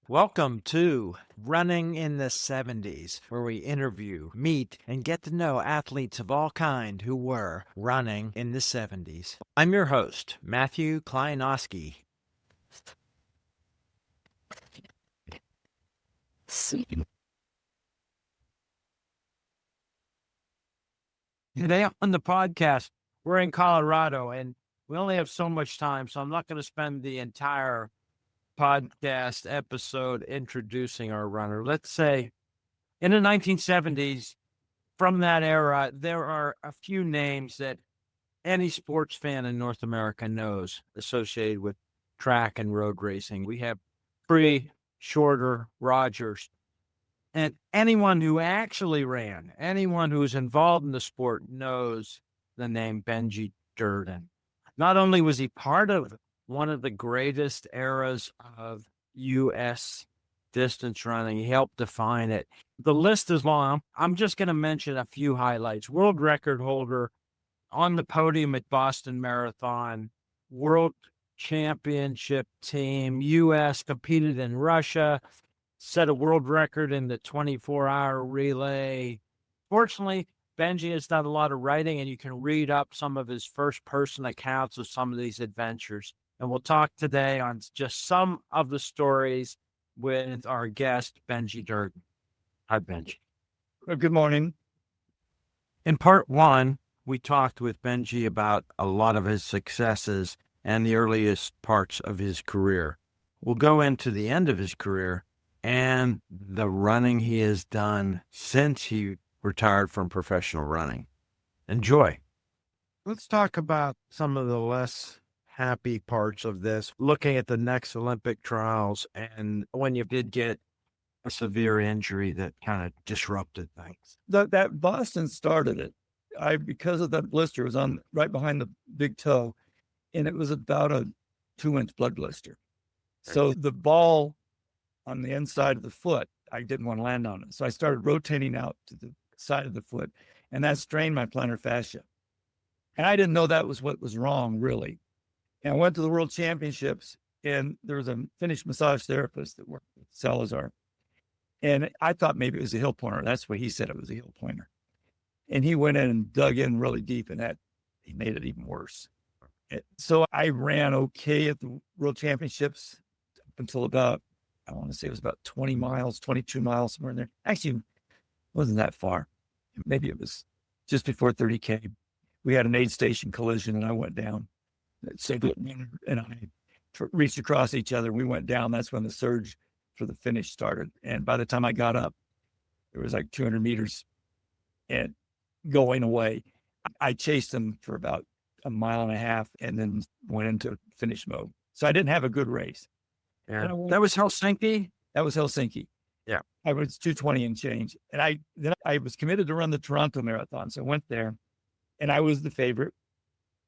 Welcome to Running in the 70s, where we interview, meet, and get to know athletes of all kind who were running in the 70s. I'm your host, Matthew Kleinowski. Today on the podcast, we're in Colorado, and we only have so much time, so I'm not going to spend the entire podcast episode introducing our runner. Let's say in the 1970s, from that era, there are a few names that any sports fan in North America knows associated with track and road racing. We have Free, Shorter, Rogers, and anyone who actually ran, anyone who's involved in the sport knows the name Benji Durden. Not only was he part of one of the greatest eras of U.S. distance running, he helped define it. The list is long. I'm just going to mention a few highlights. World record holder on the podium at Boston Marathon, world championship team, U.S. competed in Russia, set a world record in the 24-hour relay. Fortunately, Benji has done a lot of writing, and you can read up some of his first-person accounts of some of these adventures. And we'll talk today on just some of the stories with our guest, Benji Durden. Hi, Benji. Good morning. In part one, we talked with Benji about a lot of his successes and the earliest parts of his career. We'll go into the end of his career and the running he has done since he retired from professional running. Enjoy. Let's talk about some of the less happy parts of this, looking at the next Olympic trials and when you did get a severe injury that kind of disrupted things. That Boston started it. Because of that blister, it was on right behind the big toe, and it was about a 2-inch blood blister. So the ball on the inside of the foot, I didn't want to land on it. So I started rotating out to the side of the foot, and that strained my plantar fascia. And I didn't know that was what was wrong, really. And I went to the World Championships, and there was a Finnish massage therapist that worked with Salazar. And I thought maybe it was a heel pointer. That's what he said, it was a heel pointer. And he went in and dug in really deep, and he made it even worse. So I ran okay at the World Championships up until about, I want to say it was about 20 miles, 22 miles, somewhere in there. Actually, it wasn't that far. Maybe it was just before 30K. We had an aid station collision, and I went down. And I reached across each other. We went down. That's when the surge for the finish started. And by the time I got up, it was like 200 meters and going away. I chased them for about a mile and a half and then went into finish mode. So I didn't have a good race. Yeah. That was Helsinki? That was Helsinki. Yeah. I was 2:20 and change. And then I was committed to run the Toronto Marathon. So I went there, and I was the favorite,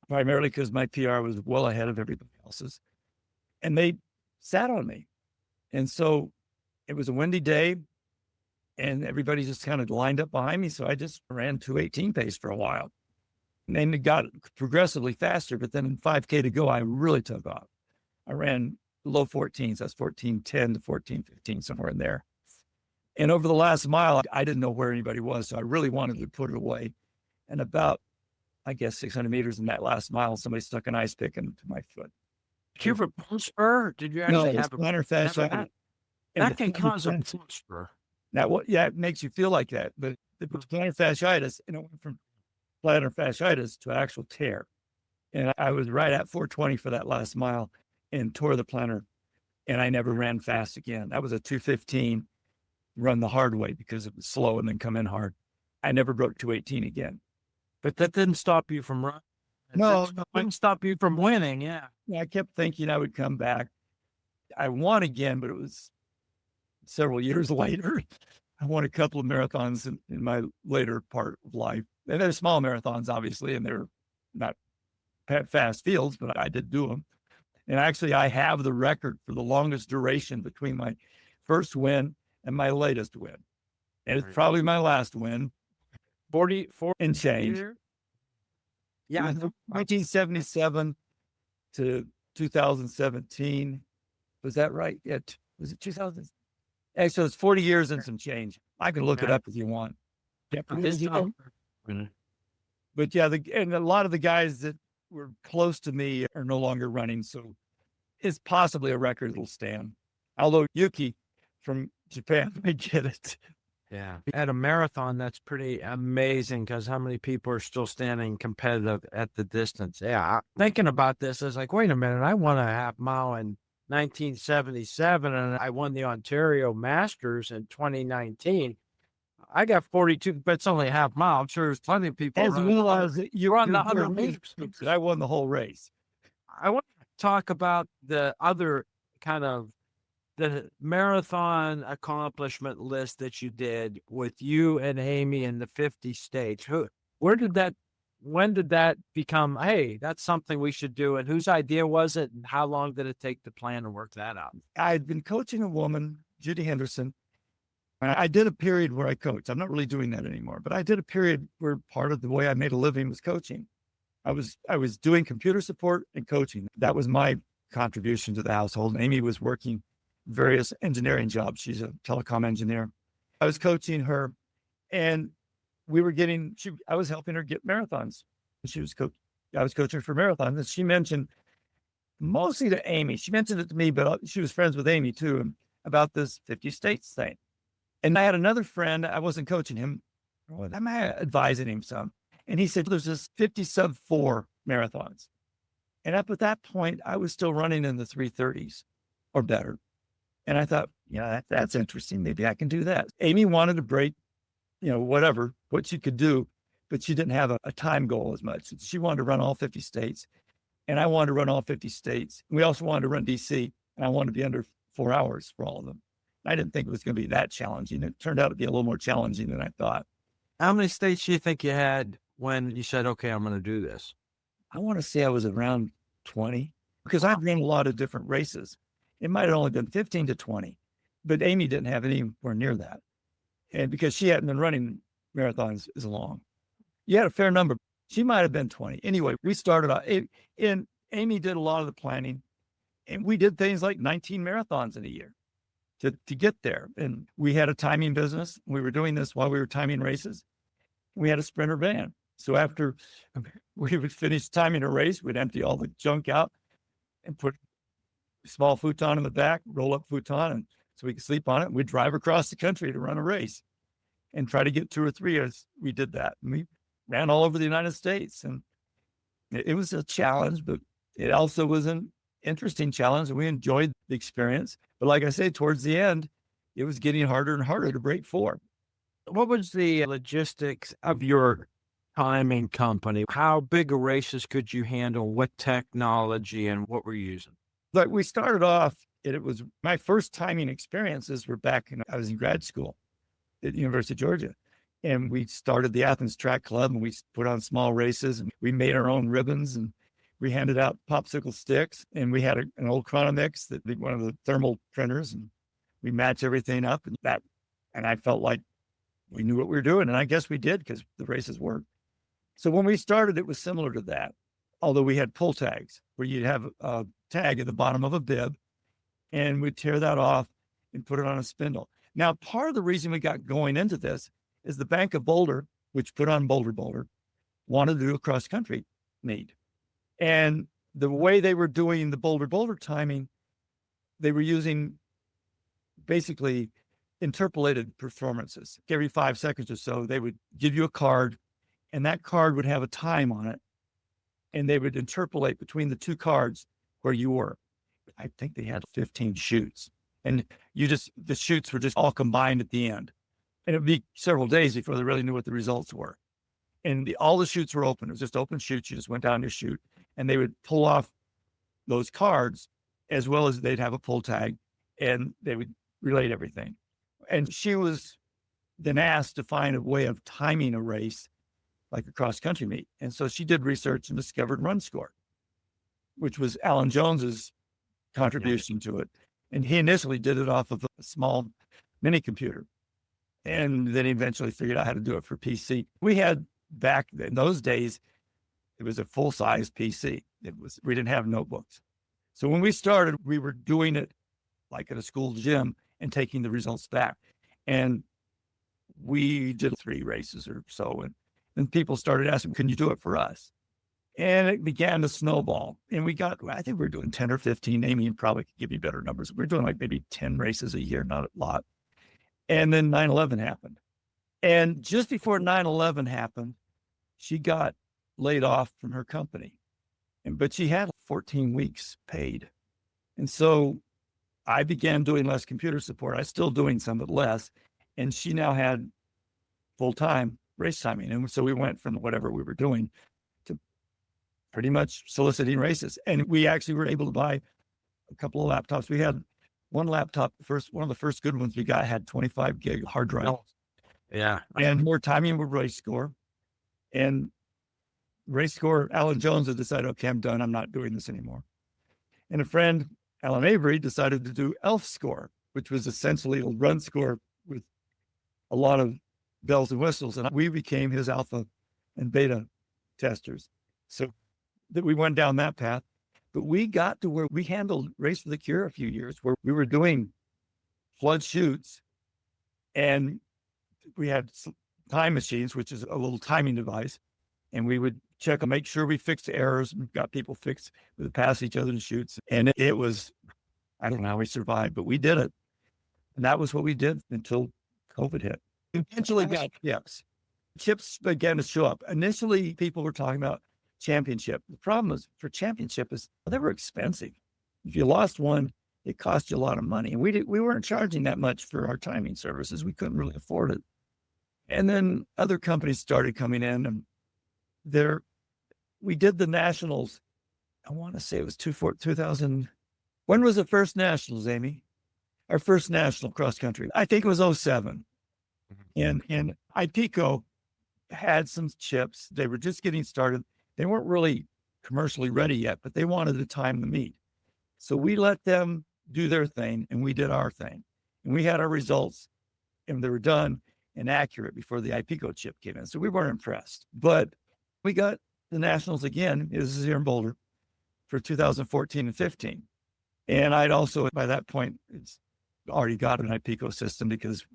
primarily because my PR was well ahead of everybody else's. And they sat on me. And so it was a windy day, and everybody just kind of lined up behind me. So I just ran 2:18 pace for a while. And then it got progressively faster, but then in 5K to go, I really took off. I ran low 14s. That's 14:10 to 14:15, somewhere in there. And over the last mile, I didn't know where anybody was. So I really wanted to put it away. And about, I guess, 600 meters in that last mile, somebody stuck an ice pick into my foot. Did you have a bone spur? Did you actually have a plantar fasciitis? That can cause a bone spur. Now, it makes you feel like that, but it was plantar fasciitis, and it went from plantar fasciitis to actual tear. And I was right at 420 for that last mile and tore the plantar, and I never ran fast again. That was a 2:15 run the hard way because it was slow and then come in hard. I never broke 2:18 again. But that didn't stop you from running. No, it didn't stop you from winning. Yeah. I kept thinking I would come back. I won again, but it was several years later. I won a couple of marathons in my later part of life. And they're small marathons, obviously, and they're not fast fields, but I did do them. And actually, I have the record for the longest duration between my first win and my latest win. And it's probably my last win. 44 and change. Yeah. 1977 to 2017. Was that right? Yeah. Was it 2000? So it's 40 years and some change. I can look it up if you want. Yeah, but yeah, and a lot of the guys that were close to me are no longer running. So it's possibly a record that'll stand. Although Yuki from Japan may get it. Yeah. At a marathon, that's pretty amazing because how many people are still standing competitive at the distance? Yeah. Thinking about this, I was like, wait a minute, I won a half mile in 1977 and I won the Ontario Masters in 2019. I got 42, but it's only a half mile. I'm sure there's plenty of people. As well as you're on the 100 meters. I won the whole race. I want to talk about the other kind of the marathon accomplishment list that you did with you and Amy in the 50 states. When did that become, hey, that's something we should do? And whose idea was it? And how long did it take to plan and work that out? I'd been coaching a woman, Judy Henderson. And I did a period where I coached. I'm not really doing that anymore, but I did a period where part of the way I made a living was coaching. I was doing computer support and coaching. That was my contribution to the household. And Amy was working various engineering jobs. She's a telecom engineer. I was coaching her and I was helping her get marathons. I was coaching her for marathons. And she mentioned mostly to Amy. She mentioned it to me, but she was friends with Amy too, about this 50 states thing. And I had another friend, I wasn't coaching him, I'm advising him some. And he said, there's this 50 sub 4 marathons. And up at that point, I was still running in the 330s or better. And I thought, that's interesting. Maybe I can do that. Amy wanted to break, what she could do, but she didn't have a time goal as much. She wanted to run all 50 states. And I wanted to run all 50 states. We also wanted to run DC, and I wanted to be under 4 hours for all of them. I didn't think it was going to be that challenging. It turned out to be a little more challenging than I thought. How many states do you think you had when you said, okay, I'm going to do this? I want to say I was around 20 because I've run a lot of different races. It might have only been 15 to 20, but Amy didn't have anywhere near that. And because she hadn't been running marathons as long. You had a fair number. She might have been 20. Anyway, we started out and Amy did a lot of the planning and we did things like 19 marathons in a year. To get there. And we had a timing business. We were doing this while we were timing races. We had a sprinter van. So after we would finish timing a race, we'd empty all the junk out and put a small futon in the back, roll up futon, and so we could sleep on it. We'd drive across the country to run a race and try to get 2 or 3 as we did that. And we ran all over the United States. And it was a challenge, but it also was an interesting challenge, and we enjoyed the experience. But like I say, towards the end, it was getting harder and harder to break 4. What was the logistics of your timing company? How big of races could you handle? What technology and what were you using? Like we started off, it was my first timing experiences were back I was in grad school at the University of Georgia. And we started the Athens Track Club and we put on small races and we made our own ribbons and we handed out popsicle sticks and we had an old Chronomix, one of the thermal printers, and we matched everything up and I felt like we knew what we were doing. And I guess we did because the races worked. So when we started, it was similar to that, although we had pull tags where you'd have a tag at the bottom of a bib and we'd tear that off and put it on a spindle. Now, part of the reason we got going into this is the Bank of Boulder, which put on Boulder, wanted to do a cross-country meet. And the way they were doing the Boulder timing, they were using basically interpolated performances. Every 5 seconds or so, they would give you a card and that card would have a time on it. And they would interpolate between the 2 cards where you were. I think they had 15 shoots and the shoots were just all combined at the end. And it'd be several days before they really knew what the results were. And all the shoots were open. It was just open shoots. You just went down to shoot. And they would pull off those cards as well as they'd have a pull tag and they would relate everything. And she was then asked to find a way of timing a race like a cross country meet. And so she did research and discovered Run Score, which was Alan Jones's contribution to it. And he initially did it off of a small mini computer. And then he eventually figured out how to do it for PC. We had back in those days, it was a full-size PC. We didn't have notebooks. So when we started, we were doing it like at a school gym and taking the results back. And we did 3 races or so. And then people started asking, can you do it for us? And it began to snowball. And I think we were doing 10 or 15. Amy probably could give you better numbers. We're doing like maybe 10 races a year, not a lot. And then 9/11 happened. And just before 9/11 happened, she got laid off from her company. But she had 14 weeks paid. And so I began doing less computer support. I was still doing some, but less. And she now had full-time race timing. And so we went from whatever we were doing to pretty much soliciting races. And we actually were able to buy a couple of laptops. We had one laptop, one of the first good ones we got had 25 gig hard drive. Yeah. And more timing with race score. And race score, Alan Jones had decided, okay, I'm done. I'm not doing this anymore. And a friend, Alan Avery, decided to do ELF score, which was essentially a run score with a lot of bells and whistles. And we became his alpha and beta testers. So that we went down that path. But we got to where we handled Race for the Cure a few years, where we were doing flood shoots, and we had time machines, which is a little timing device. And we would check and make sure we fixed the errors. We've got people fixed with pass each other to shoots. And it was, I don't know how we survived, but we did it. And that was what we did until COVID hit. Eventually got chips. Chips began to show up. Initially, people were talking about championship. The problem is for championship is they were expensive. If you lost one, it cost you a lot of money. And we weren't charging that much for our timing services. We couldn't really afford it. And then other companies started coming in, and we did the nationals. I want to say it was 2000. When was the first nationals, Amy? Our first national cross country. I think it was 07. And IPECO had some chips. They were just getting started. They weren't really commercially ready yet, but they wanted to time the meet. So we let them do their thing and we did our thing. And we had our results and they were done and accurate before the IPECO chip came in. So we weren't impressed. But we got the nationals again. This is here in Boulder for 2014 and 15. And I'd also, by that point, it's already got an IPECO system because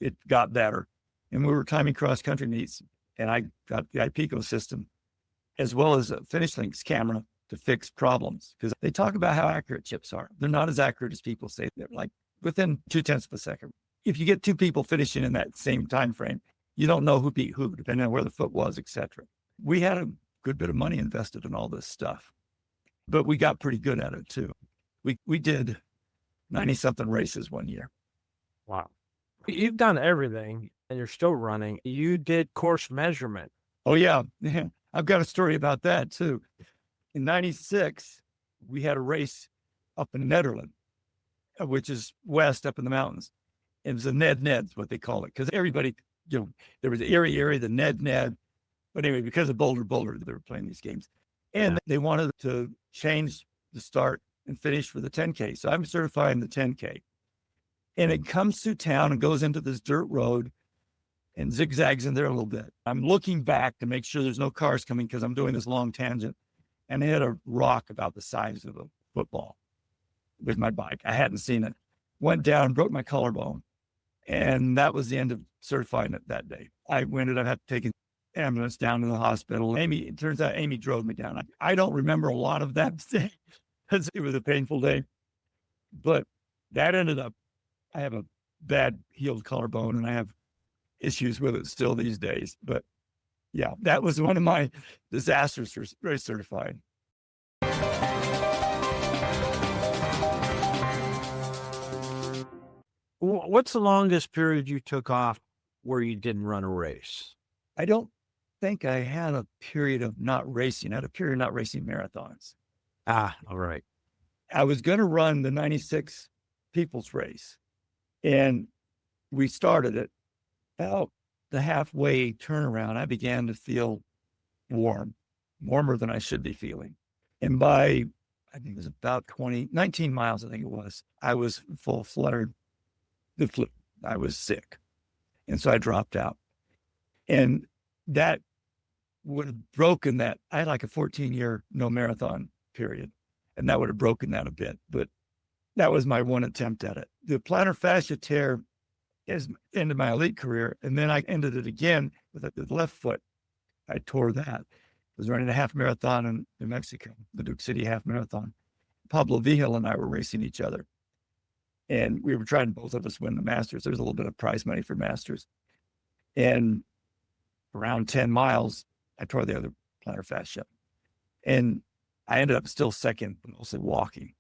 it got better. And we were timing cross-country meets, and I got the IPECO system as well as a Finish Links camera to fix problems, because they talk about how accurate chips are. They're not as accurate as people say. They're like within 0.2 of a second. If you get 2 people finishing in that same time frame, you don't know who beat who, depending on where the foot was, etc. We had a good bit of money invested in all this stuff, but we got pretty good at it too. We did 90-something races one year. Wow. You've done everything and you're still running. You did course measurement. Oh, yeah. I've got a story about that too. In 96, we had a race up in Nederland, which is west up in the mountains. It was a Ned's what they call it, because everybody, there was the Erie, the Ned. But anyway, because of Boulder, they were playing these games. And they wanted to change the start and finish for the 10K. So I'm certifying the 10K. And it comes through town and goes into this dirt road and zigzags in there a little bit. I'm looking back to make sure there's no cars coming because I'm doing this long tangent. And I hit a rock about the size of a football with my bike. I hadn't seen it. Went down, broke my collarbone. And that was the end of certifying it that day. I ended up having to take an ambulance down to the hospital. It turns out Amy drove me down. I don't remember a lot of that day because it was a painful day. But that ended up, I have a bad healed collarbone and I have issues with it still these days. But yeah, that was one of my disasters for race certifying. What's the longest period you took off where you didn't run a race? I don't think I had a period of not racing. I had a period of not racing marathons. All right. I was going to run the 96 People's Race, and we started it. About the halfway turnaround, I began to feel warmer than I should be feeling. And by, I think it was about 19 miles, I think it was, I was full fluttered, the flu. I was sick. And so I dropped out. And that would have broken that. I had like a 14-year no marathon period, and that would have broken that a bit. But That was my one attempt at it. The plantar fascia tear is ended my elite career. And then I ended it again with the left foot. I tore that. I was running a half marathon in New Mexico, the Duke City half marathon. Pablo Vigil and I were racing each other. And we were trying both of us win the Masters. There was a little bit of prize money for Masters. And around 10 miles, I tore the other plantar fascia. And I ended up still second, mostly walking.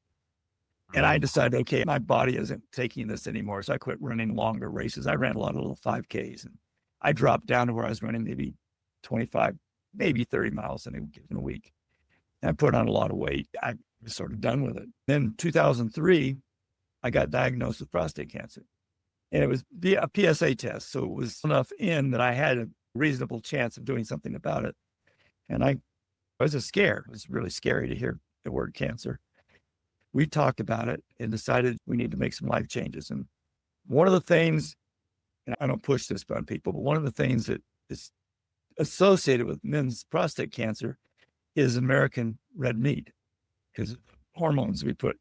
And I decided, okay, my body isn't taking this anymore. So I quit running longer races. I ran a lot of little 5Ks, and I dropped down to where I was running maybe 25, maybe 30 miles in a week. And I put on a lot of weight. I was sort of done with it. Then 2003, I got diagnosed with prostate cancer. And it was a PSA test. So it was enough in that I had a reasonable chance of doing something about it. And I was scared. It was really scary to hear the word cancer. We talked about it and decided we need to make some life changes. And one of the things, and I don't push this on people, but one of the things that is associated with men's prostate cancer is American red meat, because of hormones we put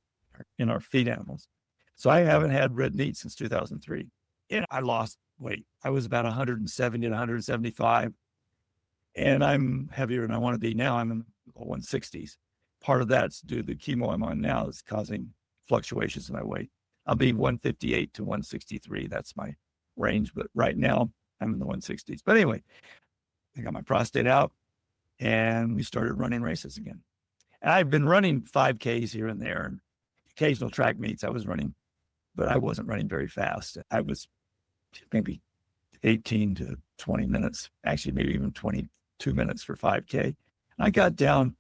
in our feed animals. So I haven't had red meat since 2003. And I lost weight. I was about 170 to 175. And I'm heavier than I want to be now. I'm in the 160s. Part of that's due to the chemo I'm on now is causing fluctuations in my weight. I'll be 158 to 163. That's my range. But right now I'm in the 160s. But anyway, I got my prostate out and we started running races again. And I've been running 5Ks here and there and occasional track meets I was running, but I wasn't running very fast. I was maybe 18 to 20 minutes, actually maybe even 22 minutes for 5K. And I got down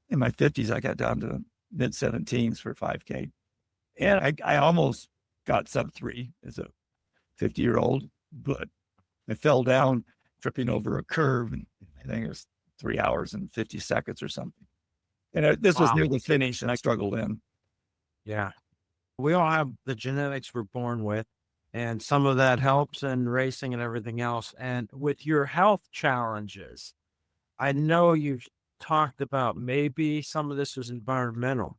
in my 50s, I got down to mid 17s for 5K. And I almost got sub 3 as a 50-year-old, but I fell down tripping over a curve, and I think it was 3 hours and 50 seconds or something. And this was near the finish, and I struggled in. Yeah. We all have the genetics we're born with, and some of that helps in racing and everything else. And with your health challenges, I know you've talked about maybe some of this was environmental.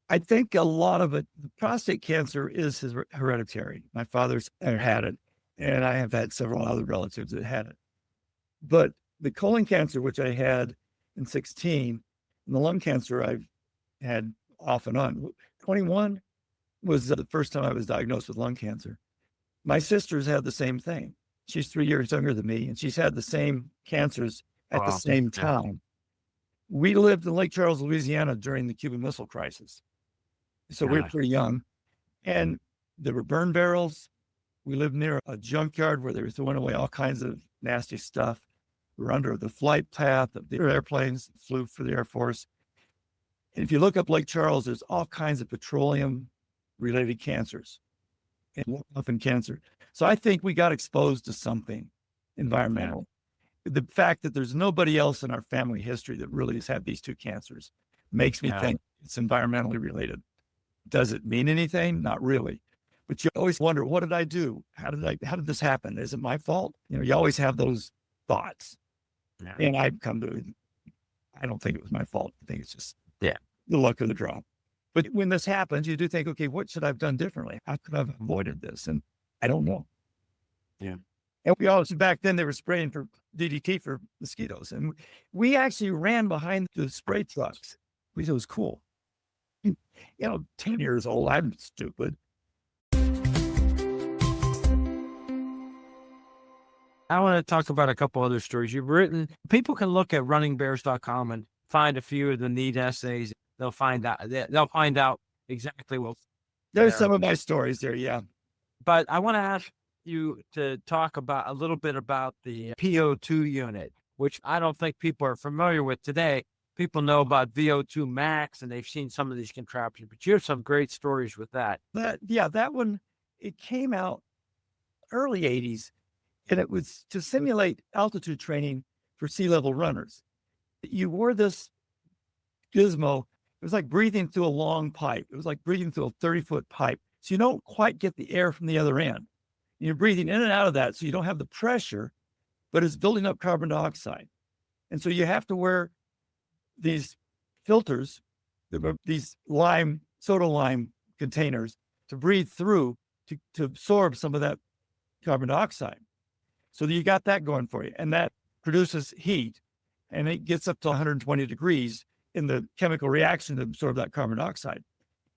I think a lot of it, the prostate cancer is hereditary. My father's had it, and I have had several other relatives that had it. But the colon cancer, which I had in 16, and the lung cancer I've had off and on. 21 was the first time I was diagnosed with lung cancer. My sister's had the same thing. She's 3 years younger than me, and she's had the same cancers at the same time. We lived in Lake Charles, Louisiana during the Cuban Missile Crisis. So we were pretty young. And there were burn barrels. We lived near a junkyard where they were throwing away all kinds of nasty stuff. We were under the flight path of the airplanes, flew for the Air Force. And if you look up Lake Charles, there's all kinds of petroleum-related cancers and often cancer. So I think we got exposed to something environmental. The fact that there's nobody else in our family history that really has had these two cancers makes me think it's environmentally related. Does it mean anything? Not really. But you always wonder, what did I do? How did this happen? Is it my fault? You always have those thoughts. Yeah. And I've come to, I don't think it was my fault. I think it's just the luck of the draw. But when this happens, you do think, okay, what should I have done differently? How could I have avoided this? And I don't know. Yeah. And we also, back then they were spraying for DDT for mosquitoes. And we actually ran behind the spray trucks. We thought it was cool. 10 years old, I'm stupid. I want to talk about a couple other stories you've written. People can look at runningbears.com and find a few of the neat essays. They'll find out exactly what. There's some of my stories there, yeah. But I want to ask you to talk about a little bit about the PO2 unit, which I don't think people are familiar with today. People know about VO2 max and they've seen some of these contraptions, but you have some great stories with that. That one, it came out early 80s, and it was to simulate altitude training for sea-level runners. You wore this gizmo. It was like breathing through a long pipe. It was like breathing through a 30-foot pipe. So you don't quite get the air from the other end. You're breathing in and out of that, so you don't have the pressure, but it's building up carbon dioxide. And so you have to wear these filters, these soda lime containers to breathe through to absorb some of that carbon dioxide. So you got that going for you. And that produces heat, and it gets up to 120 degrees in the chemical reaction to absorb that carbon dioxide.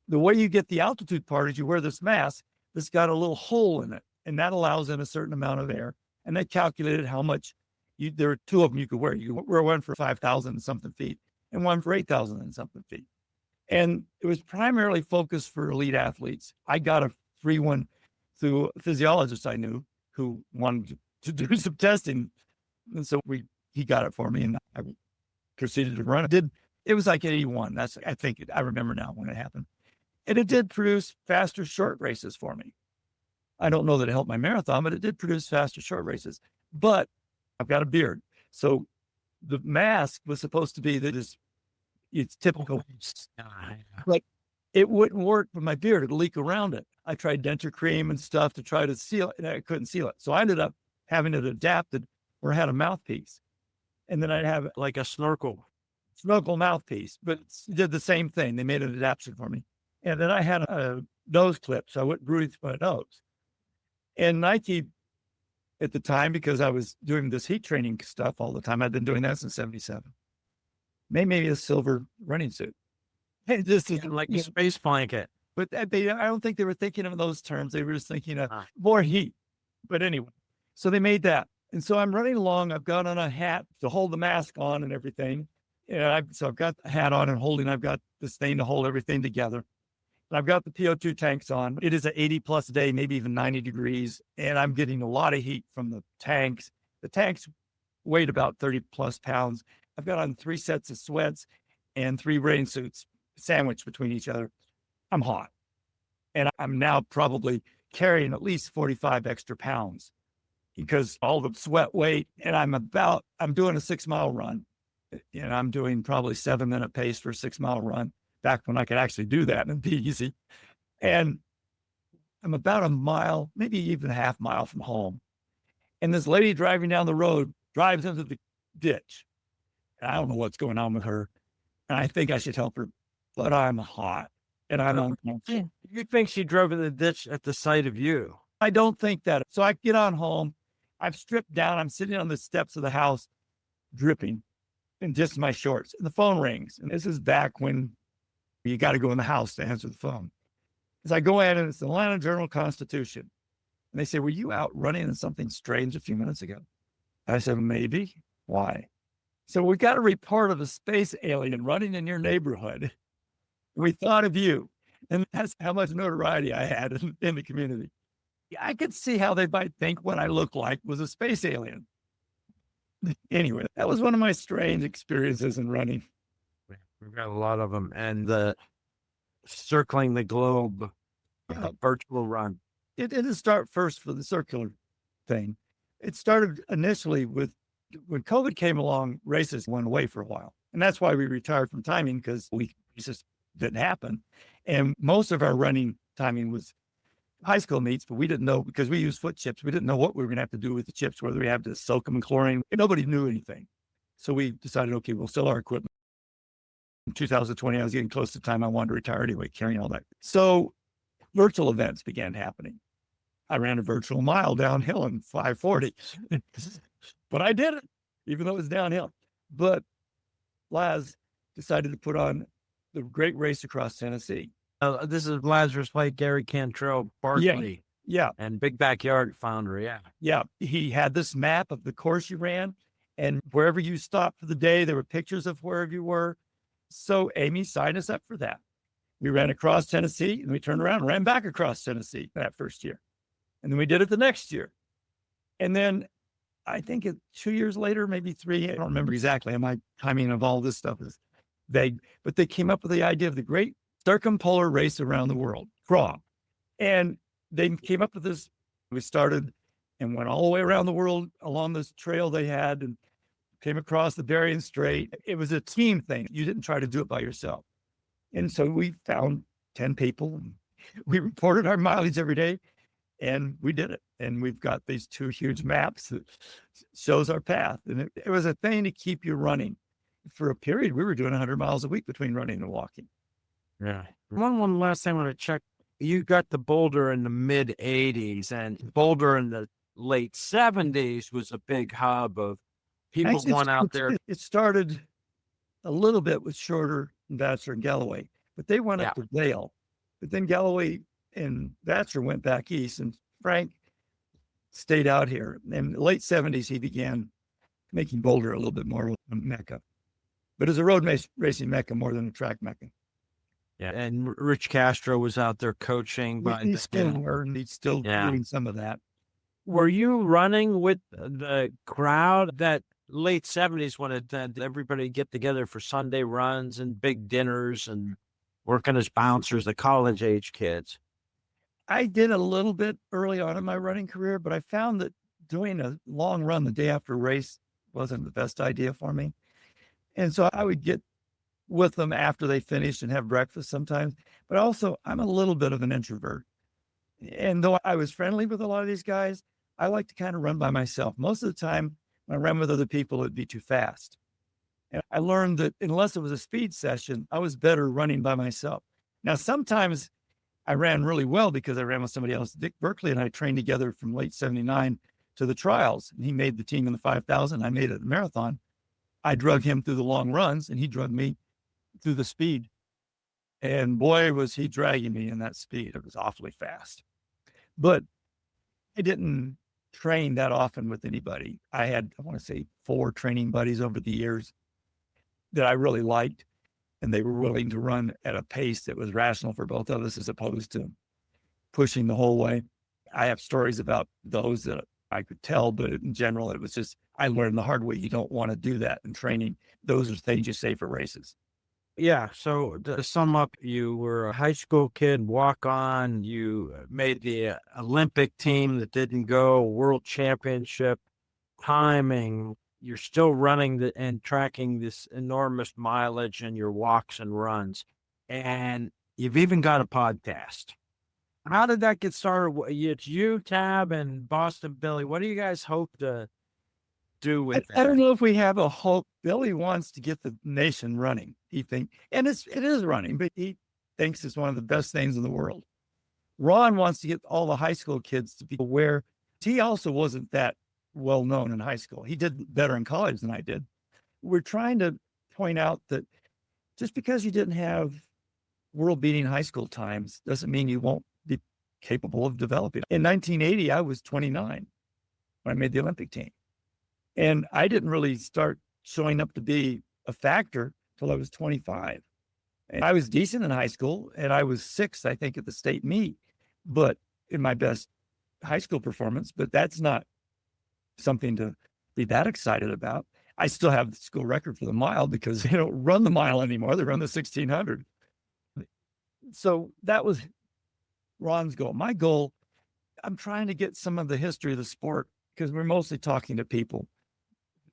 The way you get the altitude part is you wear this mask that's got a little hole in it, and that allows in a certain amount of air. And they calculated how much there were two of them you could wear. You could wear one for 5,000 and something feet and one for 8,000 and something feet. And it was primarily focused for elite athletes. I got a free one through a physiologist I knew who wanted to do some testing. And so he got it for me, and I proceeded to run it. It was like 81. I remember now when it happened. And it did produce faster short races for me. I don't know that it helped my marathon, but it did produce faster short races. But I've got a beard. So the mask was supposed to be it's typical. Like, it wouldn't work with my beard. It'd leak around it. I tried denture cream and stuff to try to seal it, and I couldn't seal it. So I ended up having it adapted where I had a mouthpiece. And then I'd have like a snorkel mouthpiece, but it did the same thing. They made an adaptation for me. And then I had a nose clip, so I wouldn't breathe through my nose. And Nike at the time, because I was doing this heat training stuff all the time, I'd been doing that since 77. Maybe a silver running suit. Hey, this is like a space blanket. But I don't think they were thinking of those terms. They were just thinking of more heat. But anyway, so they made that. And so I'm running along. I've got on a hat to hold the mask on and everything. So I've got the hat on and I've got this thing to hold everything together. And I've got the PO2 tanks on. It is an 80+ day, maybe even 90 degrees. And I'm getting a lot of heat from the tanks. The tanks weighed about 30+ pounds. I've got on 3 sets of sweats and 3 rain suits sandwiched between each other. I'm hot. And I'm now probably carrying at least 45 extra pounds because all the sweat weight. And I'm doing a 6-mile run. And I'm doing probably 7-minute pace for a 6-mile run, back when I could actually do that and be easy. And I'm about a mile, maybe even a half mile from home. And this lady driving down the road drives into the ditch. And I don't know what's going on with her. And I think I should help her, but I'm hot and I don't know. You think she drove in the ditch at the sight of you? I don't think that. So I get on home. I've stripped down. I'm sitting on the steps of the house, dripping in just my shorts. And the phone rings. And this is back when you got to go in the house to answer the phone. As I go in, and it's the Atlanta Journal-Constitution. And they say, "Were you out running in something strange a few minutes ago?" I said, "Maybe." "Why?" "So we got a report of a space alien running in your neighborhood. We thought of you." And that's how much notoriety I had in the community. I could see how they might think what I looked like was a space alien. Anyway, that was one of my strange experiences in running. We've got a lot of them. And the circling the globe virtual run. It didn't start first for the circular thing. It started initially with when COVID came along, races went away for a while. And that's why we retired from timing, because it just didn't happen. And most of our running timing was high school meets, but we didn't know, because we used foot chips. We didn't know what we were going to have to do with the chips, whether we have to soak them in chlorine. Nobody knew anything. So we decided, okay, we'll sell our equipment. In 2020, I was getting close to the time I wanted to retire anyway, carrying all that. So virtual events began happening. I ran a virtual mile downhill in 5:40, but I did it, even though it was downhill. But Laz decided to put on the great race across Tennessee. This is Lazarus Lake, Gary Cantrell, Barkley. Yeah. And Big Backyard founder. Yeah. Yeah. He had this map of the course you ran, and wherever you stopped for the day, there were pictures of wherever you were. So Amy signed us up for that. We ran across Tennessee, and we turned around and ran back across Tennessee that first year. And then we did it the next year. And then I think 2 years later, maybe 3, I don't remember exactly. My timing of all this stuff is vague, but they came up with the idea of the Great Circumpolar Race Around the World, CRAW. And they came up with this. We started and went all the way around the world along this trail they had, and came across the Bering Strait. It was a team thing. You didn't try to do it by yourself. And so we found 10 people. And we reported our mileage every day, and we did it. And we've got these 2 huge maps that shows our path. And it was a thing to keep you running. For a period, we were doing 100 miles a week between running and walking. Yeah. One last thing I want to check. you got the Boulder in the mid 80s, and Boulder in the late 70s was a big hub of people Actually, going out there. it started a little bit with Shorter and Vassar and Galloway, but they went Yeah. up to Vail. But then Galloway and Vassar went back east, and Frank stayed out here. In the late 70s, he began making Boulder a little bit more of a mecca. But it's a road racing mecca more than a track mecca. Yeah. And Rich Castro was out there coaching. He's still learning. He's still doing some of that. Were you running with the crowd that late 70s when everybody get together for Sunday runs and big dinners and working as bouncers, the college age kids? I did a little bit early on in my running career, but I found that doing a long run the day after a race wasn't the best idea for me. And so I would get with them after they finished and have breakfast sometimes. But also, I'm a little bit of an introvert. And though I was friendly with a lot of these guys, I like to kind of run by myself. Most of the time, when I ran with other people, it'd be too fast. And I learned that unless it was a speed session, I was better running by myself. Now, sometimes I ran really well because I ran with somebody else. Dick Berkeley and I trained together from late 79 to the trials. And he made the team in the 5,000. I made it the marathon. I drug him through the long runs and he drug me through the speed. And boy, was he dragging me in that speed. It was awfully fast. But I didn't train that often with anybody. I had, I want to say, 4 training buddies over the years that I really liked. And they were willing to run at a pace that was rational for both of us as opposed to pushing the whole way. I have stories about those that I could tell, but in general, it was just, I learned the hard way. You don't want to do that in training. Those are things you say for races. Yeah. So to sum up, you were a high school kid, walk on, you made the Olympic team that didn't go, world championship, timing. You're still running and tracking this enormous mileage in your walks and runs. And you've even got a podcast. How did that get started? It's you, Tab, and Boston Billy. What do you guys hope to do with I don't know if we have a hope. Billy wants to get the nation running. He thinks, and it is running, but he thinks it's one of the best things in the world. Ron wants to get all the high school kids to be aware. He also wasn't that well known in high school. He did better in college than I did. We're trying to point out that just because you didn't have world beating high school times doesn't mean you won't be capable of developing. In 1980, I was 29 when I made the Olympic team. And I didn't really start showing up to be a factor till I was 25. And I was decent in high school and I was 6th, I think, at the state meet, but in my best high school performance, but that's not something to be that excited about. I still have the school record for the mile because they don't run the mile anymore. They run the 1600. So that was Ron's goal. My goal, I'm trying to get some of the history of the sport because we're mostly talking to people,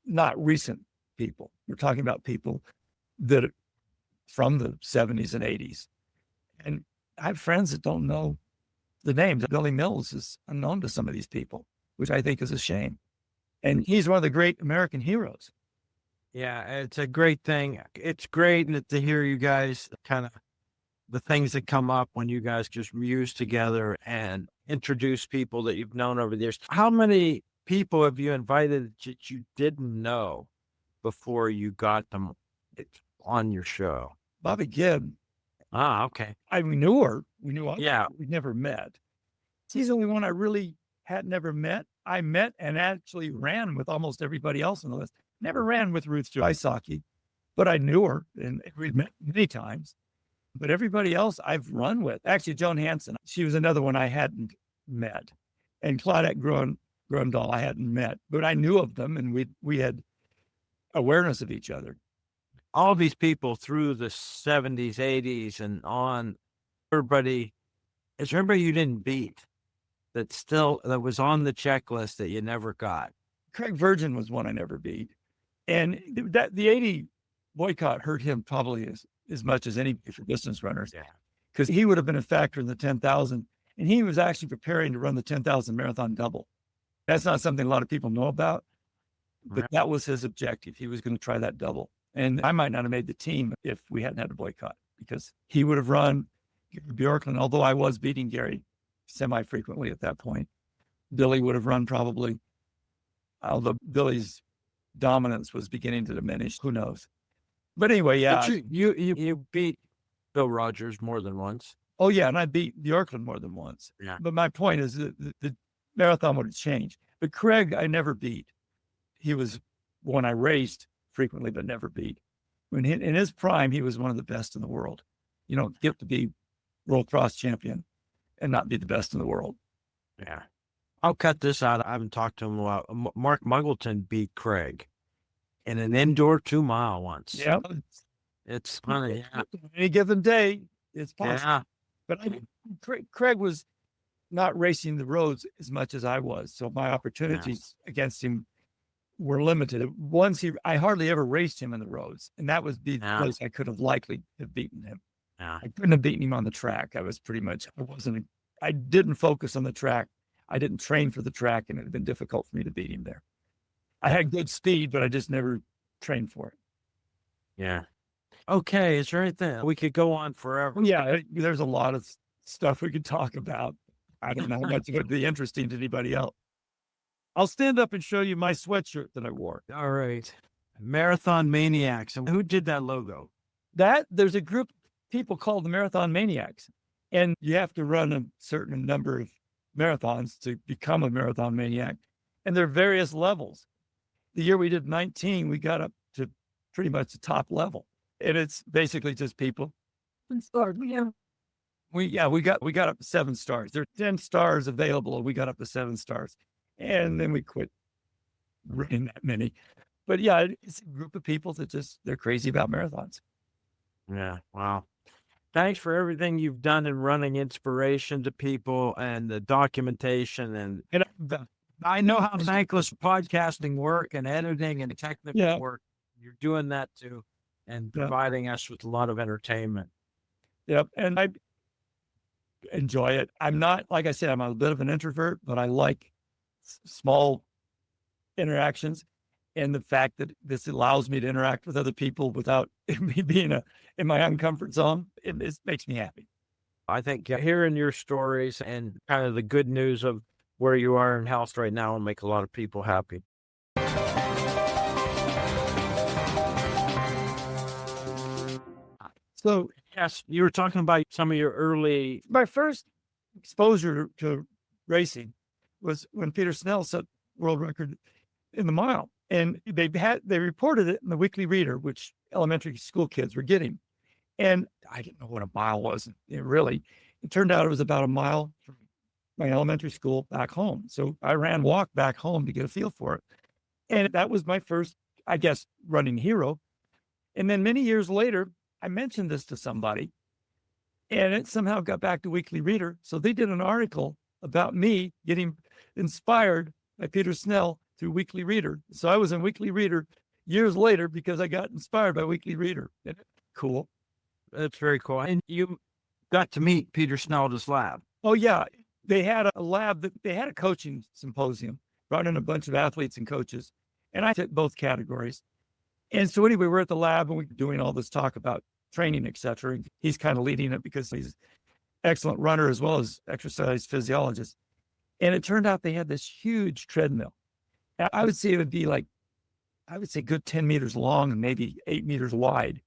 not recent people. We're talking about people that from the 70s and 80s. And I have friends that don't know the names. Billy Mills is unknown to some of these people, which I think is a shame. And he's one of the great American heroes. Yeah, it's a great thing. It's great to hear you guys kind of the things that come up when you guys just muse together and introduce people that you've known over the years. How many people have you invited that you didn't know before you got them on your show? Bobby Gibb. Ah, okay. We knew her. We knew her. Yeah. We never met. She's the only one I really had never met. I met and actually ran with almost everybody else on the list. Never ran with Ruth Wysocki, but I knew her and we'd met many times. But everybody else I've run with, actually Joan Hansen, she was another one I hadn't met. And Claudette Grundahl I hadn't met, but I knew of them and we had awareness of each other. All these people through the 70s, 80s and on, everybody, is there anybody you didn't beat that was on the checklist that you never got? Craig Virgin was one I never beat. And the 80 boycott hurt him probably as much as any for distance runners. Yeah. Because he would have been a factor in the 10,000. And he was actually preparing to run the 10,000 marathon double. That's not something a lot of people know about, but that was his objective. He was going to try that double. And I might not have made the team if we hadn't had a boycott because he would have run Bjorklund, although I was beating Gary semi-frequently at that point. Billy would have run probably, although Billy's dominance was beginning to diminish. Who knows? But anyway, yeah. But you beat Bill Rogers more than once. Oh, yeah, and I beat Bjorklund more than once. Yeah. But my point is that the marathon would have changed. But Craig, I never beat. He was one I raced frequently, but never beat. In his prime, he was one of the best in the world. You don't get to be world cross champion and not be the best in the world. Yeah. I'll cut this out. I haven't talked to him in a while. Mark Muggleton beat Craig in an indoor 2-mile once. Yeah. It's funny. Yeah. Any given day, it's possible. Yeah. But Craig was not racing the roads as much as I was. So my opportunities against him were limited. I hardly ever raced him in the roads. And that was the place I could have likely have beaten him. Yeah. I couldn't have beaten him on the track. I didn't focus on the track. I didn't train for the track, and it had been difficult for me to beat him there. I had good speed, but I just never trained for it. Yeah. Okay. Is there anything we could go on forever? Yeah. There's a lot of stuff we could talk about. I don't know how much it would be interesting to anybody else. I'll stand up and show you my sweatshirt that I wore. All right. Marathon Maniacs. And who did that logo? There's a group of people called the Marathon Maniacs, and you have to run a certain number of marathons to become a marathon maniac. And there are various levels. The year we did 19, we got up to pretty much the top level. And it's basically just people. We got up to 7 stars. There are 10 stars available, and we got up to 7 stars. And then we quit running that many. But yeah, it's a group of people that they're crazy about marathons. Yeah. Wow. Thanks for everything you've done in running inspiration to people and the documentation. And I know how thankless podcasting work and editing and technical work. You're doing that too, and providing us with a lot of entertainment. Yep. And I enjoy it. I'm not, like I said, I'm a bit of an introvert, but I like small interactions. And the fact that this allows me to interact with other people without me being in my own comfort zone, it makes me happy. I think hearing your stories and kind of the good news of where you are in health right now will make a lot of people happy. So, yes, you were talking about some of your my first exposure to racing was when Peter Snell set world record in the mile. And they reported it in the Weekly Reader, which elementary school kids were getting. And I didn't know what a mile was. It turned out it was about a mile from my elementary school back home. So I walked back home to get a feel for it. And that was my first, I guess, running hero. And then many years later, I mentioned this to somebody, and it somehow got back to Weekly Reader. So they did an article about me getting inspired by Peter Snell through Weekly Reader. So I was in Weekly Reader years later because I got inspired by Weekly Reader. Cool. That's very cool. And you got to meet Peter Snell at his lab. Oh, yeah. They had a lab they had a coaching symposium, brought in a bunch of athletes and coaches, and I took both categories. And so anyway, we're at the lab and we're doing all this talk about training, et cetera. He's kind of leading it because he's an excellent runner as well as exercise physiologist. And it turned out they had this huge treadmill. I would say it would be good 10 meters long and maybe 8 meters wide.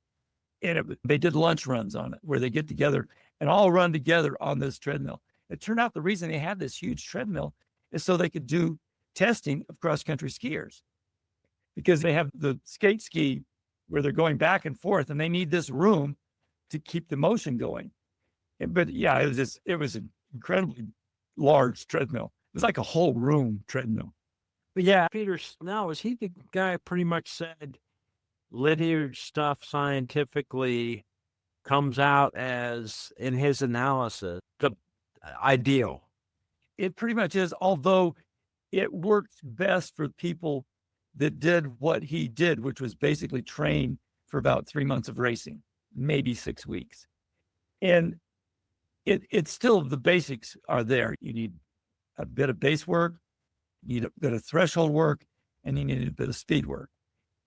And they did lunch runs on it where they get together and all run together on this treadmill. It turned out the reason they had this huge treadmill is so they could do testing of cross-country skiers, because they have the skate ski where they're going back and forth and they need this room to keep the motion going. But yeah, it was an incredibly large treadmill. It was like a whole room treadmill. But yeah, Peter Snell, was he the guy pretty much said linear stuff scientifically comes out as, in his analysis, the ideal? It pretty much is, although it works best for people that did what he did, which was basically train for about 3 months of racing, maybe 6 weeks. And it's still, the basics are there. You need a bit of base work, you need a bit of threshold work, and you need a bit of speed work.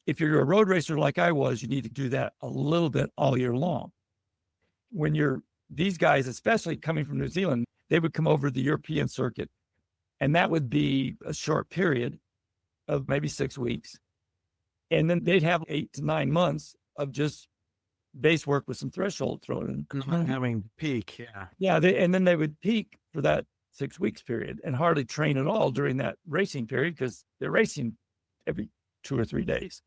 If you're a road racer like I was, you need to do that a little bit all year long. When you're these guys, especially coming from New Zealand, they would come over the European circuit, and that would be a short period of maybe 6 weeks. And then they'd have 8 to 9 months of just base work with some threshold thrown in. Not having peak. Yeah. Yeah. And then they would peak for that 6 weeks period and hardly train at all during that racing period because they're racing every 2 or 3 days.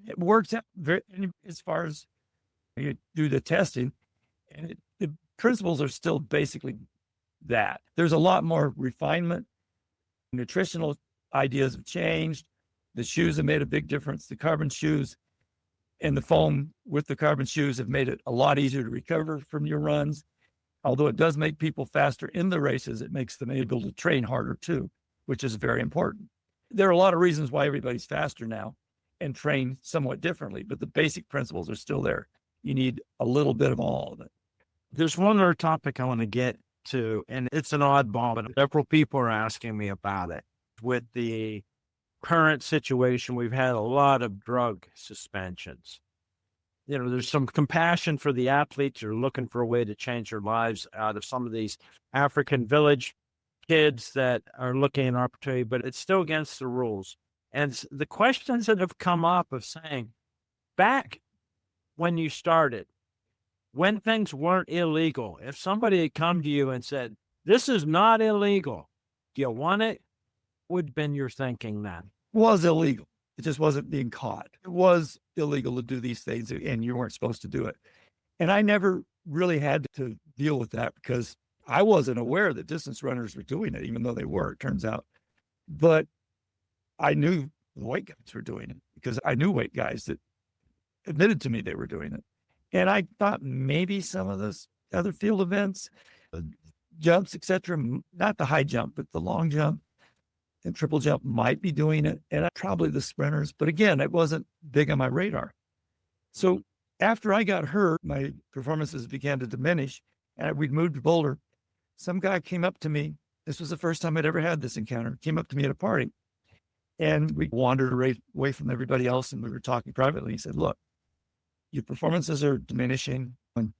It works out very, as far as you do the testing, and the principles are still basically that. There's a lot more refinement. Nutritional ideas have changed. The shoes have made a big difference. The carbon shoes and the foam with the carbon shoes have made it a lot easier to recover from your runs. Although it does make people faster in the races, it makes them able to train harder too, which is very important. There are a lot of reasons why everybody's faster now and train somewhat differently, but the basic principles are still there. You need a little bit of all of it. There's one other topic I want to get to, and it's an oddball, but several people are asking me about it. With the current situation, we've had a lot of drug suspensions. You know, there's some compassion for the athletes who are looking for a way to change their lives out of some of these African village kids that are looking at an opportunity, but it's still against the rules. And the questions that have come up of saying, back when you started, when things weren't illegal, if somebody had come to you and said, this is not illegal, do you want it? Would have been your thinking then? It was illegal. It just wasn't being caught. It was illegal to do these things, and you weren't supposed to do it. And I never really had to deal with that because I wasn't aware that distance runners were doing it, even though they were, it turns out. But I knew the weight guys were doing it because I knew weight guys that admitted to me they were doing it. And I thought maybe some of those other field events, jumps, etc., not the high jump, but the long jump and triple jump might be doing it, and probably the sprinters. But again, it wasn't big on my radar. So after I got hurt, my performances began to diminish, and we'd moved to Boulder. Some guy came up to me. This was the first time I'd ever had this encounter. Came up to me at a party, and we wandered away from everybody else, and we were talking privately. He said, look, your performances are diminishing. And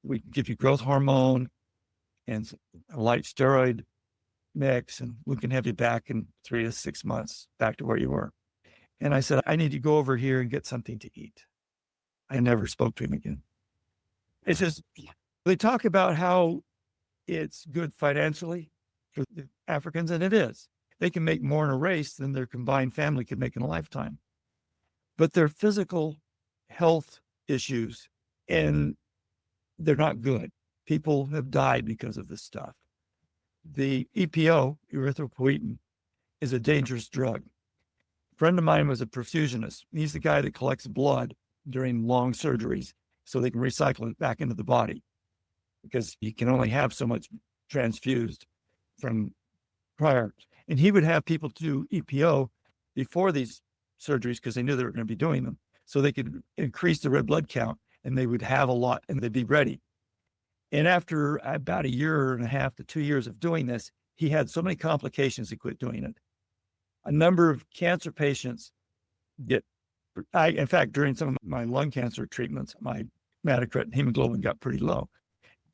we can give you growth hormone and a light steroid mix, and we can have you back in 3 to 6 months, back to where you were. And I said, I need to go over here and get something to eat. I never spoke to him again. It's just, they talk about how it's good financially for the Africans, and it is. They can make more in a race than their combined family could make in a lifetime. But their physical health issues, and they're not good. People have died because of this stuff. The EPO, erythropoietin, is a dangerous drug. A friend of mine was a perfusionist. He's the guy that collects blood during long surgeries so they can recycle it back into the body because you can only have so much transfused from prior. And he would have people do EPO before these surgeries because they knew they were going to be doing them so they could increase the red blood count and they would have a lot and they'd be ready. And after about 1.5 to 2 years of doing this, he had so many complications, he quit doing it. A number of cancer patients in fact, during some of my lung cancer treatments, my hematocrit and hemoglobin got pretty low.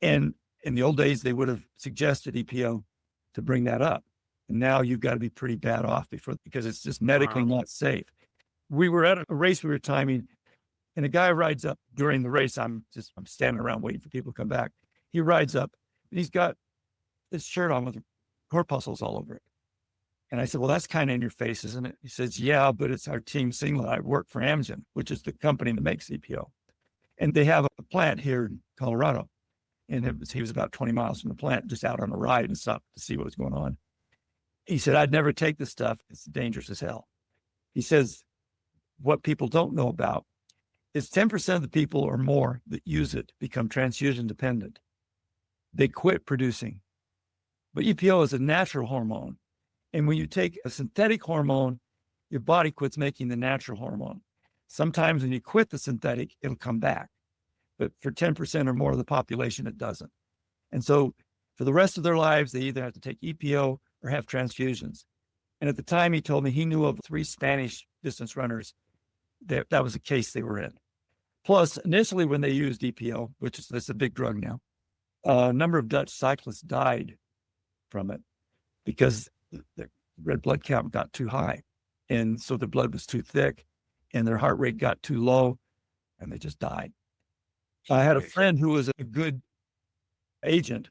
And in the old days, they would have suggested EPO to bring that up. And now you've got to be pretty bad off because it's just medically not safe. We were at a race we were timing, and a guy rides up during the race. I'm standing around waiting for people to come back. He rides up and he's got this shirt on with corpuscles all over it. And I said, well, that's kind of in your face, isn't it? He says, yeah, but it's our team singlet. I work for Amgen, which is the company that makes EPO. And they have a plant here in Colorado. And he was about 20 miles from the plant, just out on a ride and stuff to see what was going on. He said, I'd never take this stuff. It's dangerous as hell. He says, what people don't know about is 10% of the people or more that use it become transfusion dependent. They quit producing. But EPO is a natural hormone. And when you take a synthetic hormone, your body quits making the natural hormone. Sometimes when you quit the synthetic, it'll come back. But for 10% or more of the population, it doesn't. And so for the rest of their lives, they either have to take EPO or have transfusions. And at the time, he told me he knew of 3 Spanish distance runners that was the case they were in. Plus, initially when they used EPO, which is a big drug now, A number of Dutch cyclists died from it because the red blood count got too high. And so the blood was too thick and their heart rate got too low and they just died. I had a friend who was a good agent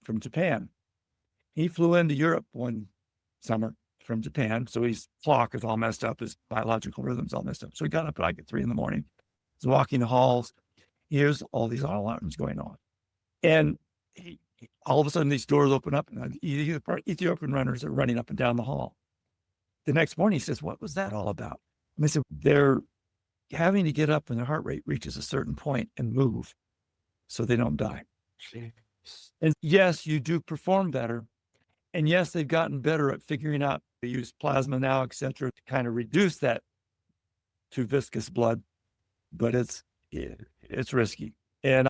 from Japan. He flew into Europe one summer from Japan. So his clock is all messed up. His biological rhythm's all messed up. So he got up at like 3 a.m. He's walking the halls. He hears all these alarms going on. And all of a sudden these doors open up and Ethiopian runners are running up and down the hall. The next morning he says, what was that all about? And they said, they're having to get up when their heart rate reaches a certain point and move so they don't die. And yes, you do perform better. And yes, they've gotten better at figuring out, they use plasma now, et cetera, to kind of reduce that too viscous blood, but it's risky. And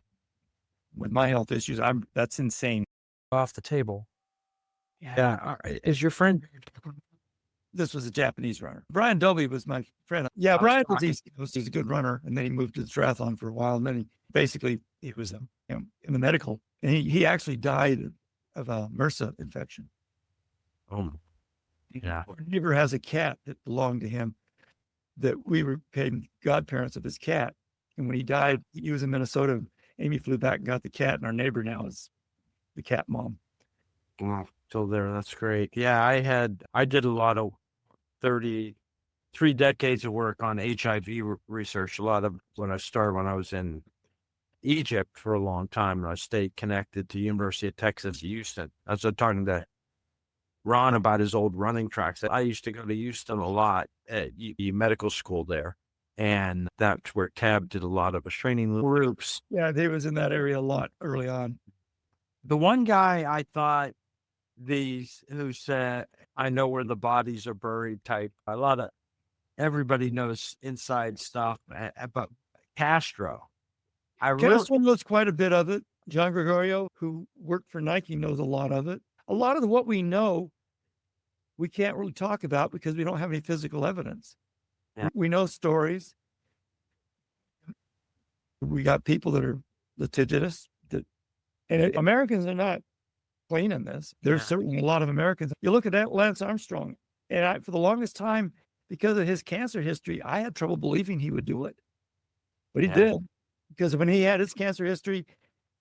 with my health issues, that's insane. Off the table. Yeah. Is your friend? This was a Japanese runner. Brian W. was my friend. Yeah, Brian was East Coast. He's a good runner. And then he moved to the triathlon for a while. And then he was in the medical. And he actually died of a MRSA infection. Oh, yeah. Our neighbor has a cat that belonged to him that we were paying godparents of his cat. And when he died, he was in Minnesota. Amy flew back and got the cat. And our neighbor now is the cat mom. Wow. Still there. That's great. Yeah. I did a lot of 33 decades of work on HIV research. A lot of when I was in Egypt for a long time, and I stayed connected to University of Texas, Houston. I was talking to Ron about his old running tracks. I used to go to Houston a lot at medical school there. And that's where Tab did a lot of his training groups. Yeah, he was in that area a lot early on. The one guy I thought who said, I know where the bodies are buried type, everybody knows inside stuff, but Castro. Castro knows quite a bit of it. John Gregorio, who worked for Nike, knows a lot of it. A lot of what we know, we can't really talk about because we don't have any physical evidence. Yeah. We know stories. We got people that are litigious, and Americans are not clean in this. There's certainly a lot of Americans. You look at Lance Armstrong, and for the longest time, because of his cancer history, I had trouble believing he would do it. But he did. Because when he had his cancer history,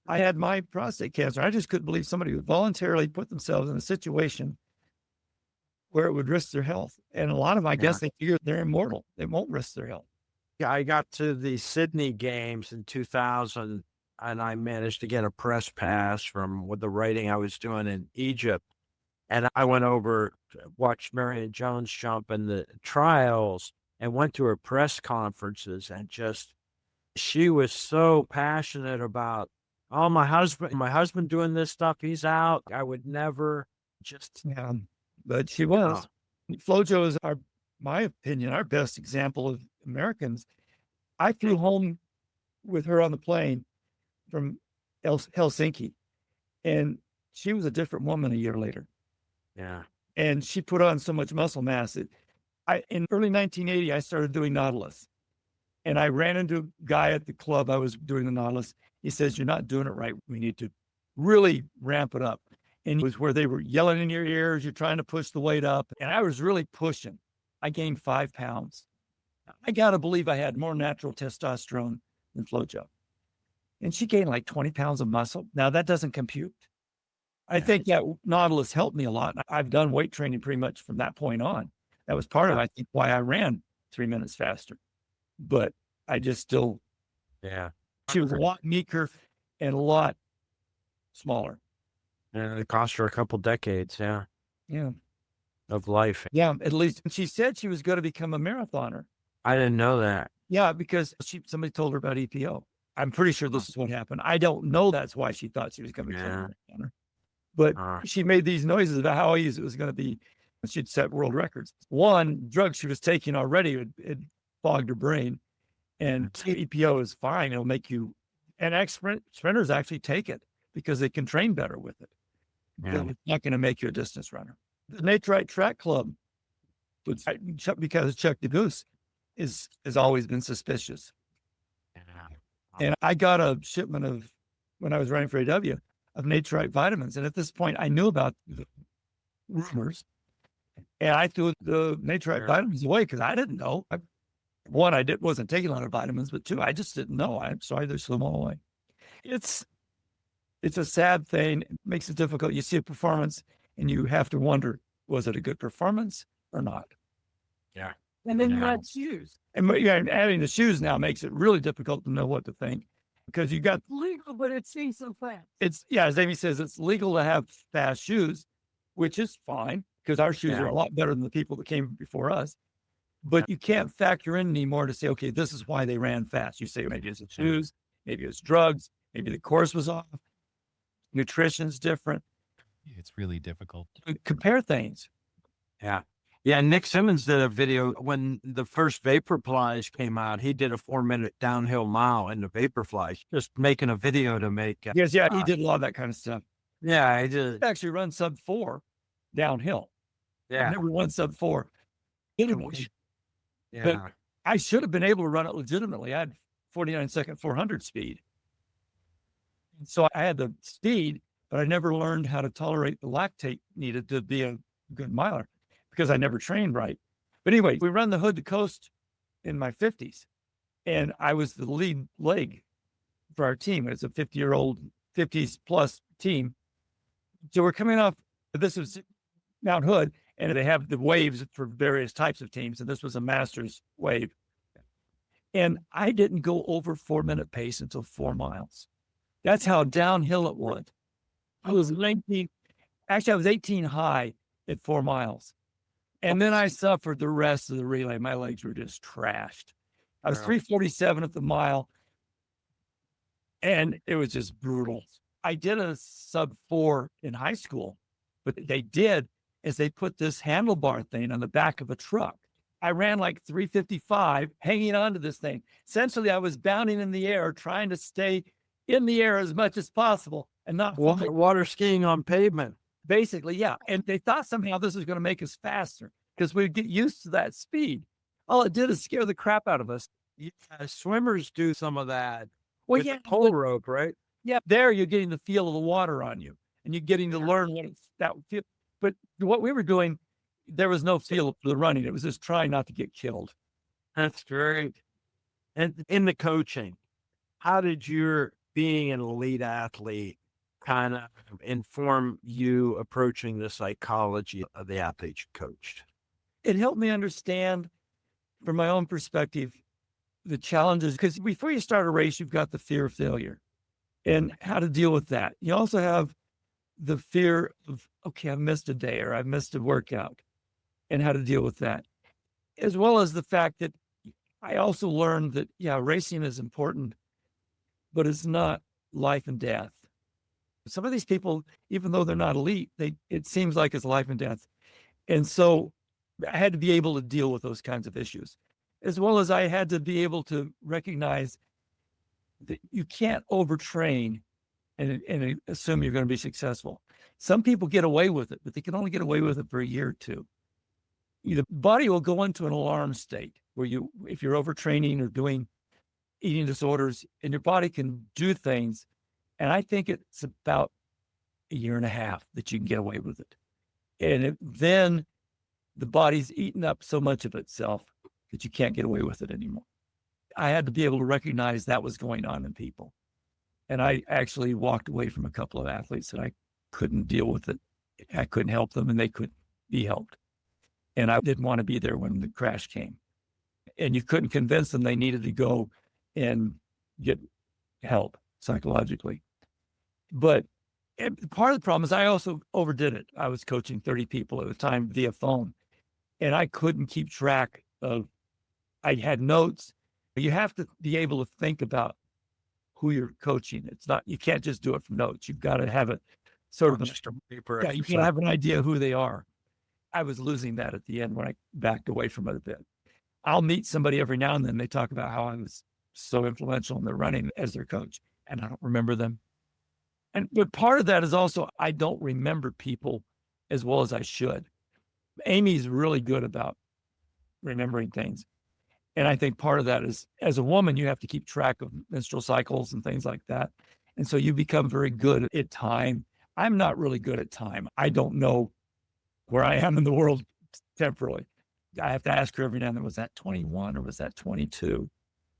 I had my prostate cancer. I just couldn't believe somebody would voluntarily put themselves in a situation where it would risk their health. And a lot of them, I guess, they figure they're immortal. They won't risk their health. Yeah, I got to the Sydney Games in 2000, and I managed to get a press pass with the writing I was doing in Egypt. And I went over to watch Marion Jones jump in the trials and went to her press conferences, and she was so passionate about, oh, my husband doing this stuff, he's out. I would never but she was. Flojo is my opinion, our best example of Americans. I flew home with her on the plane from Helsinki, and she was a different woman a year later. Yeah. And she put on so much muscle mass that in early 1980, I started doing Nautilus. And I ran into a guy at the club I was doing the Nautilus. He says, you're not doing it right. We need to really ramp it up. And it was where they were yelling in your ears. You're trying to push the weight up. And I was really pushing. I gained 5 pounds. I got to believe I had more natural testosterone than Flojo. And she gained like 20 pounds of muscle. Now that doesn't compute. I think that Nautilus helped me a lot. I've done weight training pretty much from that point on. That was part of, I think, why I ran 3 minutes faster. But I just still, she was a lot meeker and a lot smaller. And it cost her a couple decades, of life. Yeah, at least. She said she was going to become a marathoner. I didn't know that. Yeah, because somebody told her about EPO. I'm pretty sure this is what happened. I don't know that's why she thought she was going to become a marathoner. But she made these noises about how easy it was going to be. She'd set world records. One, drugs she was taking already had fogged her brain. And EPO is fine. It'll make you, and sprinters actually take it because they can train better with it. But it's not going to make you a distance runner. The Natrite Track Club, because Chuck DeGoose has always been suspicious. And I got a shipment of, when I was running for AW, of Nature vitamins. And at this point, I knew about the rumors, and I threw the Nature vitamins away because I didn't know. One, wasn't taking a lot of vitamins, but two, I just didn't know. I'm sorry, they threw them all away. It's a sad thing. It makes it difficult. You see a performance and you have to wonder, was it a good performance or not? Yeah. And then you add shoes. And adding the shoes now makes it really difficult to know what to think, because you got Legal, but it seems so fast. as Amy says, it's legal to have fast shoes, which is fine because our shoes are a lot better than the people that came before us. But you can't factor in anymore to say, okay, this is why they ran fast. You say maybe it's the shoes, maybe it's drugs, maybe the course was off, nutrition's different. It's really difficult. Compare things. Yeah. Yeah. Nick Simmons did a video when the first Vaporflies came out. He did a 4-minute downhill mile in the Vaporflies, just making a video to make. Yes. Yeah. He did a lot of that kind of stuff. Yeah. He did. He actually run sub 4 downhill. Yeah. I never run sub 4. Anyway, Yeah. but I should have been able to run it legitimately. I had 49-second 400 speed. And so I had the speed, but I never learned how to tolerate the lactate needed to be a good miler because I never trained right. But anyway, we run the Hood to Coast in my 50s, and I was the lead leg for our team. It's a 50-year-old, 50s plus team. So we're coming off, this was Mount Hood, and they have the waves for various types of teams, and this was a master's wave. And I didn't go over 4-minute pace until 4 miles. That's how downhill it was. I was 19. Actually, I was 18 high at 4 miles. And then I suffered the rest of the relay. My legs were just trashed. I was 347 at the mile, and it was just brutal. I did a sub 4 in high school, but they did is they put this handlebar thing on the back of a truck. I ran like 355 hanging onto this thing. Essentially, I was bounding in the air, trying to stay in the air as much as possible and not water skiing on pavement. Basically, yeah. And they thought somehow this was going to make us faster because we'd get used to that speed. All it did is scare the crap out of us. Yeah, swimmers do some of that. Well, with yeah, the pole rope, right? Yeah, there you're getting the feel of the water on you, and you're getting to learn what it's that feel. But what we were doing, there was no feel for the running. It was just trying not to get killed. That's great. And in the coaching, how did your being an elite athlete kind of inform you approaching the psychology of the athletes you coached? It helped me understand, from my own perspective, the challenges. Because before you start a race, you've got the fear of failure and how to deal with that. You also have the fear of, okay, I've missed a day or I've missed a workout, and how to deal with that. As well as the fact that I also learned that, yeah, racing is important, but it's not life and death. Some of these people, even though they're not elite, it seems like it's life and death. And so I had to be able to deal with those kinds of issues, as well as I had to be able to recognize that you can't overtrain and assume you're going to be successful. Some people get away with it, but they can only get away with it for a year or two. The body will go into an alarm state where if you're overtraining or doing eating disorders, and your body can do things. And I think it's about a year and a half that you can get away with it. And then the body's eaten up so much of itself that you can't get away with it anymore. I had to be able to recognize that was going on in people. And I actually walked away from a couple of athletes that I couldn't deal with it. I couldn't help them and they couldn't be helped. And I didn't want to be there when the crash came. And you couldn't convince them they needed to go and get help psychologically. But part of the problem is I also overdid it. I was coaching 30 people at the time via phone, and I couldn't keep track of, I had notes. You have to be able to think about who you're coaching. It's not, you can't just do it from notes. You've got to have it sort of, just a paper. yeah, you can have an idea of who they are. I was losing that at the end when I backed away from it a bit. I'll meet somebody every now and then. They talk about how I was so influential in their running as their coach, and I don't remember them. But part of that is also, I don't remember people as well as I should. Amy's really good about remembering things. And I think part of that is, as a woman, you have to keep track of menstrual cycles and things like that. And so you become very good at time. I'm not really good at time. I don't know where I am in the world temporally. I have to ask her every now and then, was that 21 or was that 22?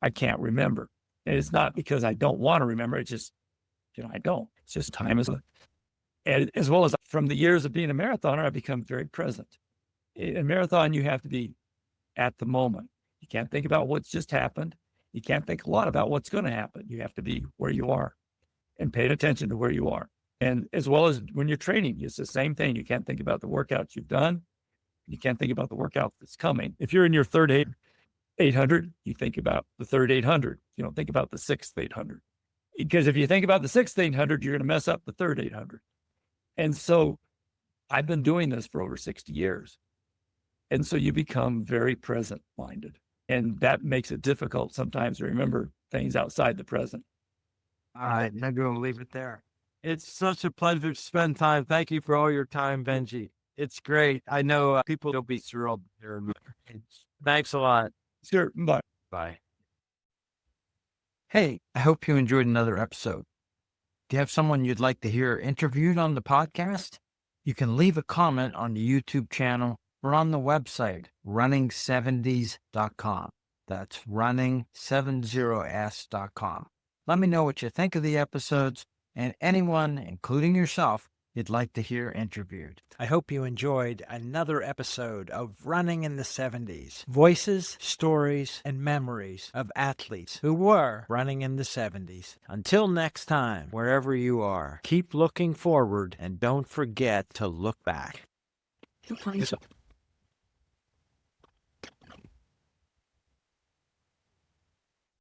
I can't remember. And it's not because I don't want to remember. It's just, I don't. It's just time as well as from the years of being a marathoner, I've become very present. In a marathon, you have to be at the moment. You can't think about what's just happened. You can't think a lot about what's going to happen. You have to be where you are and paying attention to where you are. And as well as when you're training, it's the same thing. You can't think about the workouts you've done. You can't think about the workout that's coming. If you're in your third 800, you think about the third 800. You don't think about the sixth 800. Because if you think about the sixth 800, you're going to mess up the third 800. And so I've been doing this for over 60 years. And so you become very present minded. And that makes it difficult sometimes to remember things outside the present. All right, maybe we'll leave it there. It's such a pleasure to spend time. Thank you for all your time, Benji. It's great. I know people will be thrilled here. Thanks a lot. Sure. Bye. Bye. Hey, I hope you enjoyed another episode. Do you have someone you'd like to hear interviewed on the podcast? You can leave a comment on the YouTube channel or on the website, running70s.com. That's running70s.com. Let me know what you think of the episodes and anyone, including yourself, you'd like to hear interviewed. I hope you enjoyed another episode of Running in the 70s. Voices, stories, and memories of athletes who were running in the 70s. Until next time, wherever you are, keep looking forward and don't forget to look back.